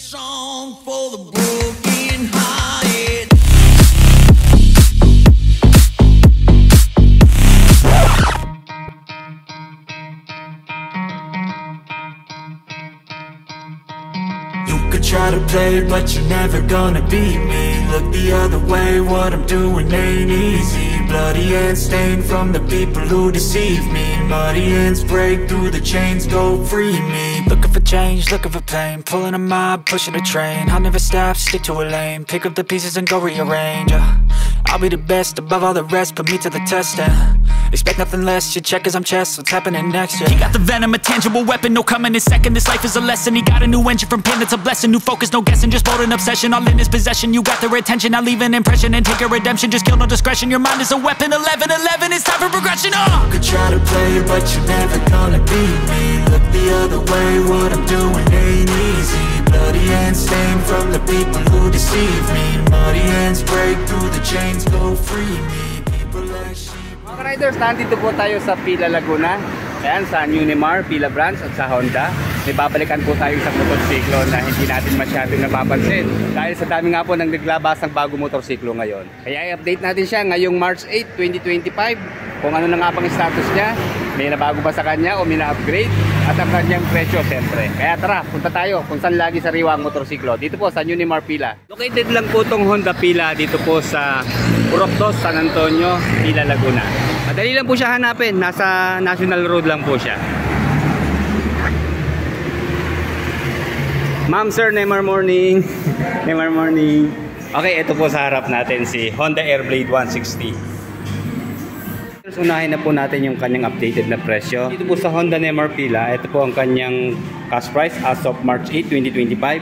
song for the broken hearted. You could try to play, but you're never gonna beat me. Look the other way, what I'm doing ain't easy. Bloody hands stained from the people who deceive me. Muddy hands break through the chains, go free me. Looking for change, looking for pain. Pulling a mob, pushing a train. I'll never stop, stick to a lane. Pick up the pieces and go rearrange. I'll be the best above all the rest, put me to the test and expect nothing less, you check as I'm chess, what's happening next, yeah. He got the venom, a tangible weapon, no coming in second. This life is a lesson, he got a new engine from pain, that's a blessing. New focus, no guessing, just bold and obsession. All in his possession, you got their attention. I'll leave an impression and take a redemption. Just kill, no discretion, your mind is a weapon. 11-11, it's time for progression, You could try to play, but you're never gonna beat me. Look the other way, what I'm doing ain't easy. Bloody hands stained from the people who deceive me. Muddy hands break through the chains, go free me. People like sheep. Mga riders, nandito po tayo sa Pila, Laguna. Ayan, sa Unimar, Pila Branch at sa Honda. May babalikan po tayo sa motorsiklo na hindi natin masyadong napapansin. Dahil sa dami nga po nang naglabas ng bagong motorsiklo ngayon. Kaya i-update natin siya ngayong March 8, 2025. Kung ano na nga pang status niya, may nabago ba sa kanya o may na-upgrade, at ang kanyang presyo siyempre. Kaya tara, punta tayo kung saan lagi sariwa ang motorsiklo. Dito po sa Unimar Pila. Located lang po itong Honda Pila dito po sa Purok 2, San Antonio, Pila, Laguna. Madali lang po siya hanapin, nasa National Road lang po siya. Ma'am, sir, Neymar morning. Neymar morning. Okay, ito po sa harap natin si Honda Airblade 160. Unahin na po natin yung kanyang updated na presyo. Dito po sa Honda Neymar Pila, ito po ang kanyang cash price as of March 8, 2025.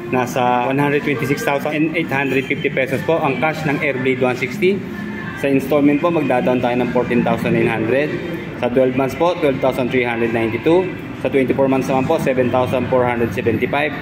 Nasa 126,850 pesos po ang cash ng Airblade 160. Sa installment po, magdadaan tayo ng 14,900. Sa 12 months po, 12,392. Sa 24 months naman po, 7,475.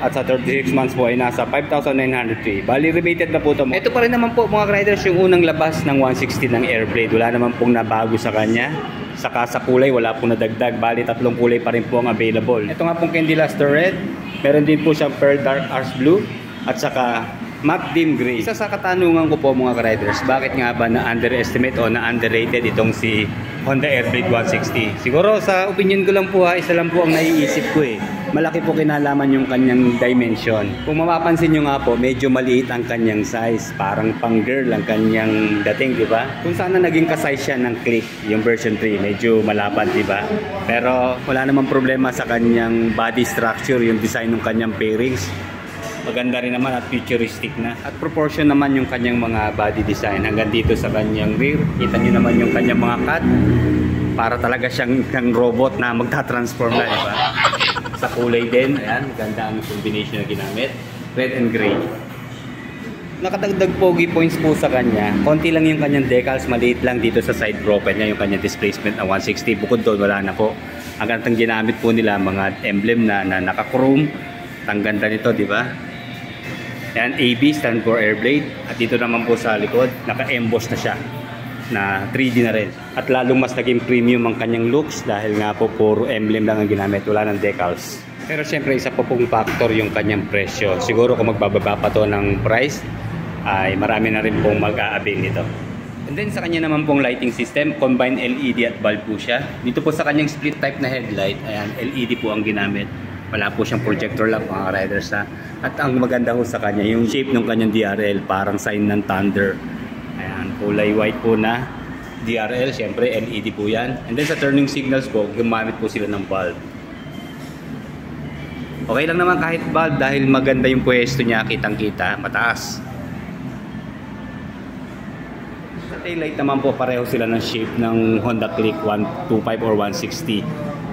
At sa 36 months po ay nasa 5,903. Bali, rebated na po ito. Ito pa rin naman po mga riders yung unang labas ng 160 ng Airblade. Wala naman pong nabago sa kanya. Saka sa kulay, wala pong nadagdag. Bali, 3 kulay pa rin po ang available. Ito nga pong Candy Luster Red. Meron din po siyang Pearl Dark Ash Blue. At saka Matte Dim Gray. Isa sa katanungan ko po mga riders, bakit nga ba na-underestimate o na-underrated itong si Honda Airblade 160? Siguro sa opinion ko lang po isa lang po ang naiisip ko Malaki po kinalaman yung kanyang dimension. Kung mapapansin nyo nga po, medyo maliit ang kanyang size. Parang pang girl ang kanyang dating, di ba? Kung sana naging ka-size siya ng Click, yung version 3, medyo malapad, di ba? Pero wala namang problema sa kanyang body structure, yung design ng kanyang fairings. Maganda rin naman at futuristic na. At proportion naman yung kanyang mga body design. Hanggang dito sa kanyang rear. Kita nyo naman yung kanyang mga cut. Para talaga siyang robot na magta-transform na, diba? Sa kulay din. Ayan, maganda ang combination na ginamit. Red and gray. Nakadagdag pogi points po sa kanya. Konti lang yung kanyang decals. Maliit lang dito sa side profile niya. Yung kanyang displacement na 160. Bukod doon, wala na po. Ang gandang ginamit po nila, mga emblem na naka-chrome. Ang ganda nito, diba? Yan, AB stand for Airblade. At dito naman po sa likod, naka-emboss na siya na 3D na rin. At lalong mas naging premium ang kanyang looks dahil nga po puro emblem lang ang ginamit, wala ng decals. Pero syempre isa po pong factor yung kanyang presyo. Siguro kung magbababa pa to ng price, ay marami na rin pong mag-aabing nito. And then sa kanya naman pong lighting system, combined LED at bulb po siya. Dito po sa kanyang split type na headlight, ayan, LED po ang ginamit. Wala po siyang projector lang mga riders na. At ang maganda po sa kanya, yung shape ng kanyang DRL, parang sign ng thunder. Ayan, kulay white po na DRL, syempre LED po yan. And then sa turning signals po, gumamit po sila ng bulb. Okay lang naman kahit bulb dahil maganda yung pwesto niya, kitang-kita, mataas. Sa taillight naman po, pareho sila ng shape ng Honda Click 125 or 160.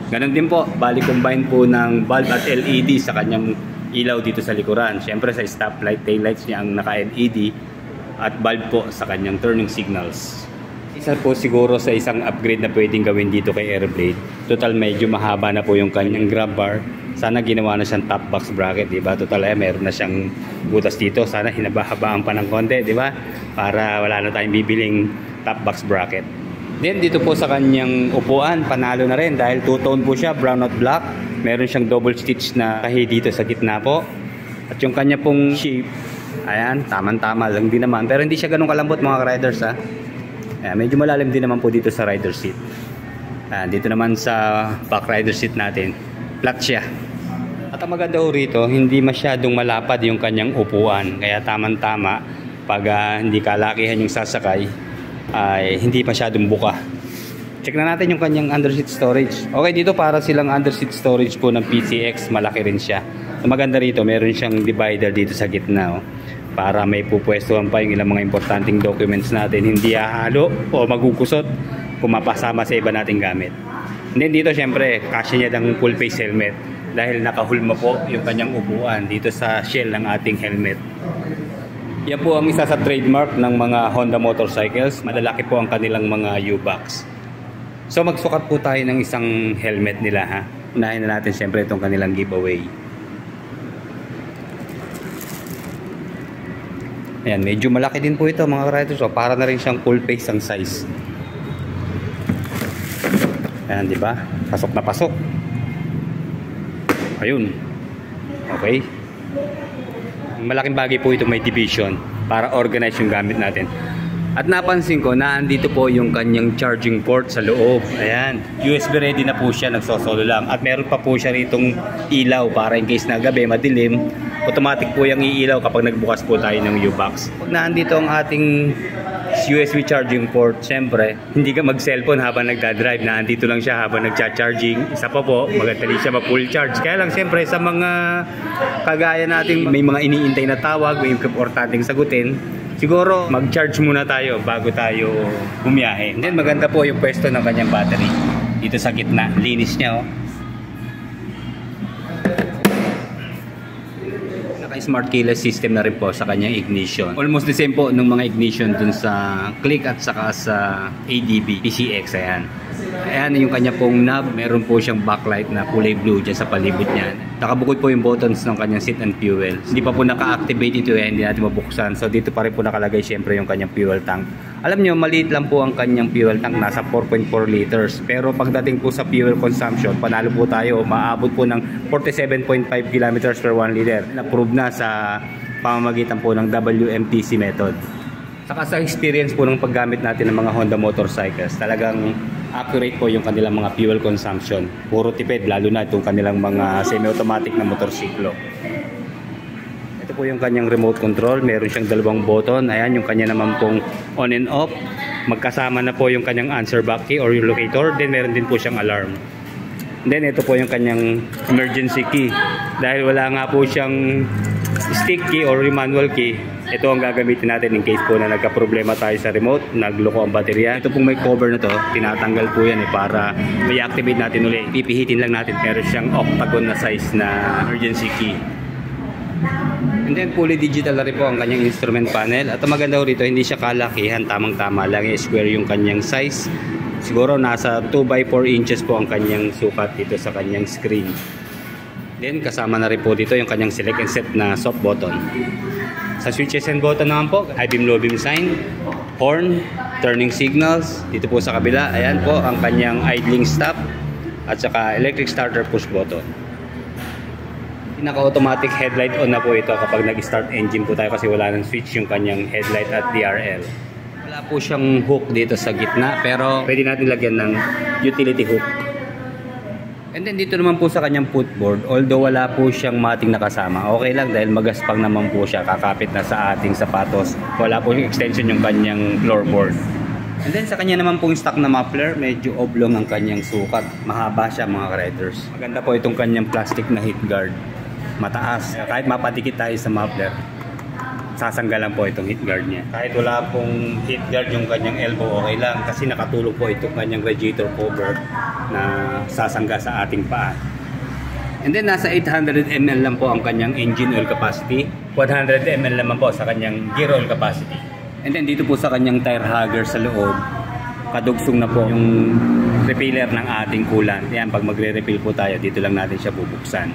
Ganon din po, bali combine po ng bulb at LED sa kanyang ilaw dito sa likuran. Siyempre sa stoplight, taillights niya ang naka-LED at bulb po sa kanyang turning signals. Isa po siguro sa isang upgrade na pwedeng gawin dito kay Airblade. Total medyo mahaba na po yung kanyang grab bar. Sana ginawa na siyang top box bracket, di ba? Total meron na siyang butas dito. Sana hinabahabaan pa ng konti, di ba? Para wala na tayong bibiling top box bracket. Then dito po sa kanyang upuan, panalo na rin dahil two-tone po siya, brown at black. Meron siyang double stitch na tahi dito sa gitna po. At yung kanya pong shape, ayan, tamang-tama lang din naman. Pero hindi siya ganun kalambot mga riders ha. Ayan, medyo malalim din naman po dito sa rider seat. Ayan, dito naman sa back rider seat natin, flat siya. At ang maganda ho rito, hindi masyadong malapad yung kanyang upuan. Kaya tamang-tama, pag hindi kalakihan yung sasakay, ay hindi masyadong buka. Check na natin yung kanyang underseat storage. Okay, dito para silang underseat storage po ng PCX, malaki rin siya. Ang maganda rito, meron siyang divider dito sa gitna, oh, para may pupwestuhan pa yung ilang mga importanteng documents natin, hindi hahalo o magugusot kung mapasama sa iba nating gamit. And then dito syempre, kasya niya ng full face helmet dahil nakahulma po yung kanyang upuan dito sa shell ng ating helmet. Yan po ang isa sa trademark ng mga Honda motorcycles. Malalaki po ang kanilang mga U-box. So magsukat po tayo ng isang helmet nila ha. Unahin na natin syempre itong kanilang giveaway. Ayan, medyo malaki din po ito mga riders. So para na rin siyang full face ang size. Ayan, di ba? Pasok na pasok. Ayun. Okay. Malaking bagay po ito, may division para organize yung gamit natin. At napansin ko na andito po yung kanyang charging port sa loob. Ayan, USB ready na po siya, nagsosolo lang. At meron pa po siya ritong ilaw para in case na gabi madilim, automatic po yung iilaw kapag nagbukas po tayo ng U-box. Pag naandito ang ating USB charging port, syempre hindi ka mag-cellphone habang nagdadrive, naandito lang siya habang nagcha-charging. Isa pa po, magadali siya ma-full charge. Kaya lang syempre sa mga kagaya natin, may mga iniintay na tawag, may importanteng sagutin, siguro mag-charge muna tayo bago tayo bumiyahe. And then maganda po yung pwesto ng kanyang battery dito sa gitna, linis niya oh. Smart keyless system na rin po sa kanyang ignition. Almost the same po ng mga ignition dun sa Click at saka sa ADB PCX. Ayan. Ayan yung kanya pong knob. Meron po siyang backlight na kulay blue dyan sa palibot niyan. Nakabukod po yung buttons ng kanyang seat and fuel. Hindi pa po naka-activate ito eh. Hindi natin mabuksan. So dito pa rin po nakalagay syempre yung kanyang fuel tank. Alam nyo, maliit lang po ang kanyang fuel tank. Nasa 4.4 liters. Pero pagdating po sa fuel consumption, panalo po tayo. Maabot po ng 47.5 kilometers per 1 liter. Na-prove na sa pamamagitan po ng WMTC method. Saka sa experience po ng paggamit natin ng mga Honda motorcycles, talagang accurate po yung kanilang mga fuel consumption. Puro tipid, lalo na itong kanilang mga semi-automatic na motorsiklo. Ito po yung kanyang remote control. Meron siyang dalawang button. Ayan, yung kanya naman pong on and off. Magkasama na po yung kanyang answer back key or yung locator. Then meron din po siyang alarm. Then ito po yung kanyang emergency key. Dahil wala nga po siyang stick key or manual key, ito ang gagamitin natin in case po na nagka-problema tayo sa remote, nagloko ang baterya. Ito pong may cover na to, tinatanggal po yan para may activate natin ulit. Pipihitin lang natin, pero siyang octagon na size na emergency key. And then fully digital na rin po ang kanyang instrument panel. At ang maganda rito, hindi siya kalakihan, tamang-tama lang, square yung kanyang size. Siguro nasa 2x4 inches po ang kanyang sukat dito sa kanyang screen. Then kasama na rin po dito yung kanyang select and set na soft button. Sa switches and button naman po, high beam, low beam sign, horn, turning signals. Dito po sa kabila, ayan po ang kanyang idling stop at saka electric starter push button. Pinaka-automatic headlight on na po ito kapag nag-start engine po tayo kasi wala nang switch yung kanyang headlight at DRL. Wala po siyang hook dito sa gitna pero pwede natin lagyan ng utility hook. And then dito naman po sa kanyang footboard, although wala po siyang mating nakasama, okay lang dahil magaspang naman po siya, kakapit na sa ating sapatos. Wala po yung extension yung kanyang floorboard. And then sa kanya naman pong stock na muffler, medyo oblong ang kanyang sukat. Mahaba siya mga riders. Maganda po itong kanyang plastic na heat guard. Mataas. Kahit mapadikit tayo sa muffler, sasanggalan po itong heat guard niya. Kahit wala pong heat guard yung kanyang elbow, okay lang kasi nakatulog po itong kanyang radiator cover na sasangga sa ating paa. And then nasa 800 ml lang po ang kanyang engine oil capacity, 100 ml naman po sa kanyang gear oil capacity. And then dito po sa kanyang tire hugger sa loob, kadugsong na po yung repeller ng ating coolant. Yan, pag magre-refill po tayo, dito lang natin siya bubuksan.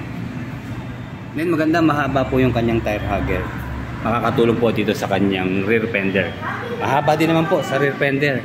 And then maganda, mahaba po yung kanyang tire hugger. Makakatulong po dito sa kanyang rear fender. Mahaba din naman po sa rear fender.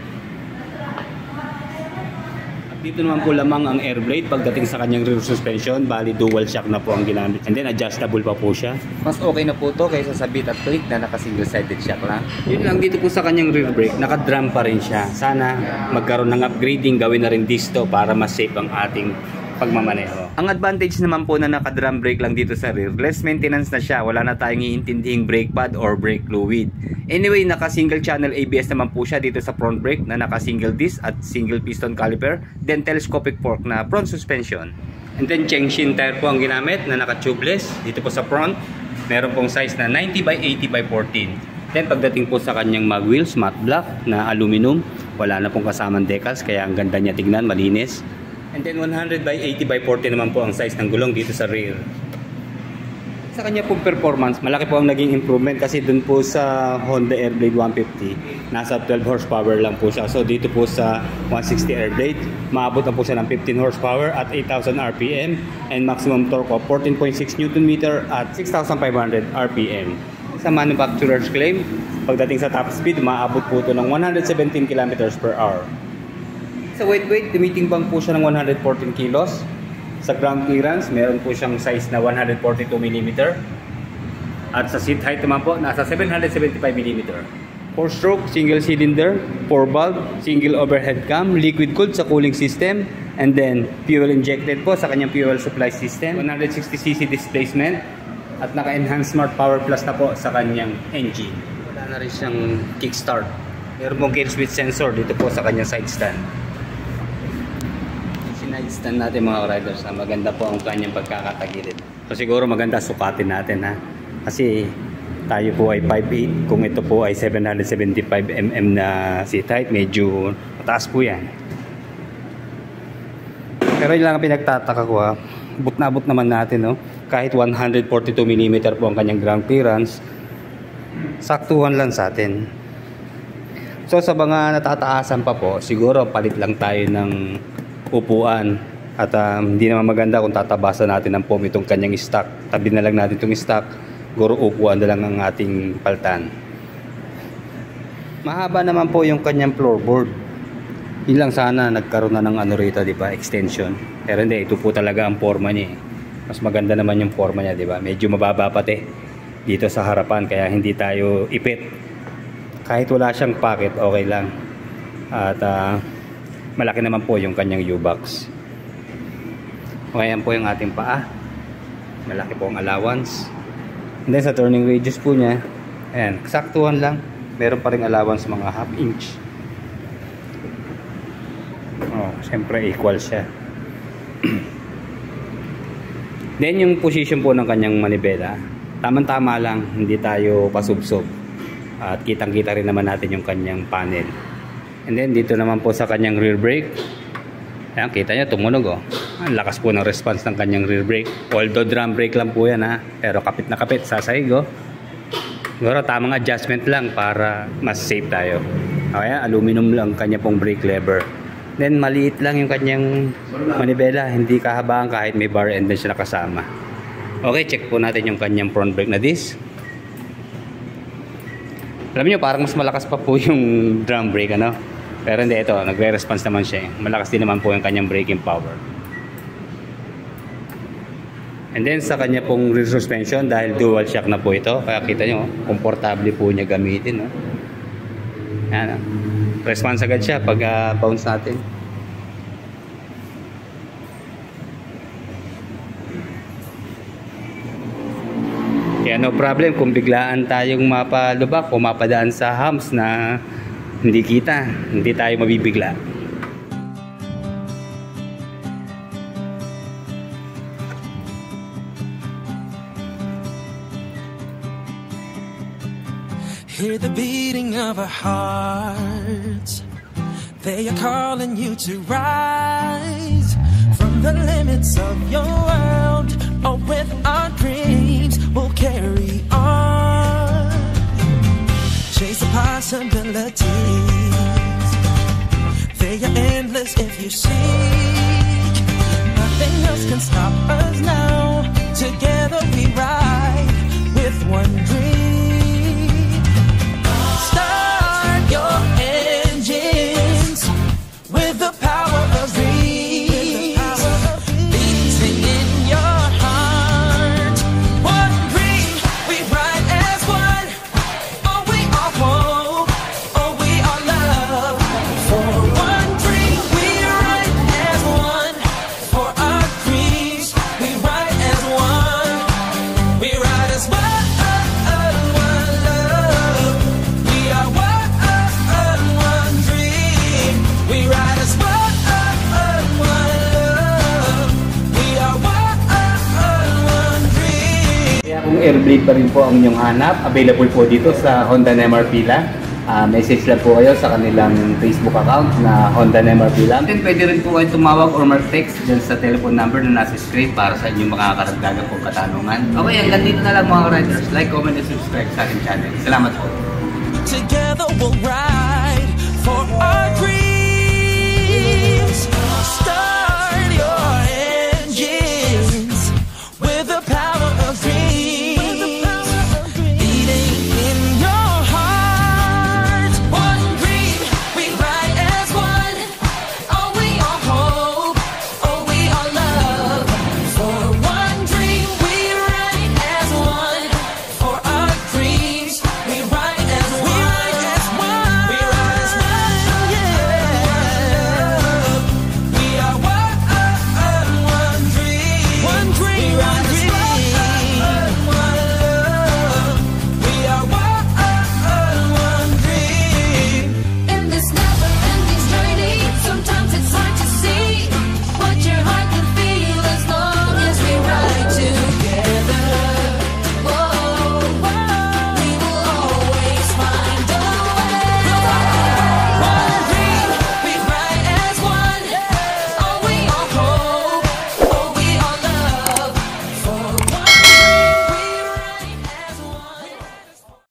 At Dito naman po lamang ang air brake pagdating sa kanyang rear suspension, bali dual shock na po ang ginamit. And then adjustable pa po siya. Mas okay na po to kaysa sa beat at click na naka single sided shock lang. Yun lang dito po sa kanyang rear brake, naka-drum pa rin siya. Sana magkaroon ng upgrading, gawin na rin disto para mas safe ang ating pagmamaneho. Ang advantage naman po na naka-drum brake lang dito sa rear, less maintenance na siya. Wala na tayong iintindihing brake pad or brake fluid. Anyway, naka-single channel ABS naman po siya dito sa front brake na naka-single disc at single piston caliper. Then telescopic fork na front suspension. And then Chengshin tire po ang ginamit na naka-tubeless dito po sa front. Meron pong size na 90 by 80 by 14. Then pagdating po sa kanyang mag wheels, matte black na aluminum. Wala na pong kasamang decals kaya ang ganda niya tignan, malinis. And then 100 by 80 by 40 naman po ang size ng gulong dito sa rear. Sa kanya pong performance, malaki po ang naging improvement kasi dun po sa Honda Airblade 150, nasa 12 horsepower lang po siya. So dito po sa 160 Airblade, maabot na po siya ng 15 horsepower at 8,000 RPM and maximum torque of 14.6 Nm at 6,500 RPM. Sa manufacturer's claim, pagdating sa top speed, maabot po ito ng 117 km/h. Sa weight, tumitimbang po siya ng 114 kilos. Sa ground clearance, meron po siyang size na 142 mm. At sa seat height naman po, nasa 775 mm. 4-stroke, single cylinder, 4-valve, single overhead cam, liquid cooled sa cooling system, and then fuel injected po sa kanyang fuel supply system. 160cc displacement at naka-enhanced Smart Power Plus na po sa kanyang engine. Wala na rin siyang kickstart. Meron pong kill switch sensor dito po sa kanyang side stand. Stand natin mga riders, maganda po ang kanyang pagkakatagilid. So siguro maganda sukatin natin ha. Kasi tayo po ay 5'8", kung ito po ay 775 mm na seat height, medyo mataas po yan. Pero yun lang ang pinagtataka ko ha. Abot na abot naman natin no. Kahit 142 mm po ang kanyang ground clearance, saktuhan lang sa atin. So sa mga natataasan pa po, siguro palit lang tayo ng upuan at hindi naman maganda kung tatabasan natin ng foam itong kanyang stock. Tabi na lang natin itong stock, guro upuan na lang ang ating paltan. Mahaba naman po yung kanyang floorboard. Yun lang sana nagkaroon na ng ano rito, di ba, extension. Pero hindi, ito po talaga ang forma niya. Mas maganda naman yung forma niya, di ba? Medyo mababa pati dito sa harapan kaya hindi tayo ipit. Kahit wala siyang pocket, okay lang. At malaki naman po yung kanyang U-box. Okay, yan po yung ating paa. Malaki po ang allowance. And then sa turning radius po niya, ayan, saktuhan lang. Meron pa rin allowance mga half inch. Oh, siyempre equal siya. Then yung position po ng kanyang manibela, tamang-tama lang, hindi tayo pasubsob. At kitang-kita rin naman natin yung kanyang panel. And then dito naman po sa kanyang rear brake, ayan, kita nyo tumunog oh. Ang lakas po ng response ng kanyang rear brake. Although drum brake lang po yan ha, pero kapit na kapit sa sahig oh. Siguro tamang adjustment lang para mas safe tayo. Ayan, aluminum lang kanya pong brake lever. Then maliit lang yung kanyang manibela, hindi kahabaan kahit may bar end din siya nakasama. Okay, check po natin yung kanyang front brake na disc. Alam niyo, parang mas malakas pa po yung drum brake ano. Pero hindi, ito, nagre-response naman siya. Malakas din naman po yung kanyang braking power. And then sa kanya pong rear suspension, dahil dual shock na po ito, kaya kita nyo, komportable po niya gamitin. No? Ayan, response agad siya pag bounce natin. Kaya no problem kung biglaan tayong mapalubak o mapadaan sa humps na hindi kita, hindi tayo mabibigla. Hear the beating of our hearts. They are calling you to rise from the limits of your world. Oh, with our dreams, we'll carry on. Chase the possibilities. They are endless if you seek. Nothing else can stop us now. Together we ride with one dream. Start your engines with the power of dreams. kung airblade pa rin po ang inyong hanap, available po dito sa Honda Neymar Pila. Message lang po kayo sa kanilang Facebook account na Honda Neymar Pila. Then pwede rin po kayo tumawag or mag-text dyan sa telephone number na nasa screen para sa inyong makakaragdagan po katanungan. Okay, hanggang dito na lang mga riders. Like, comment, and subscribe sa ating channel. Salamat po. Together we'll ride for our dreams.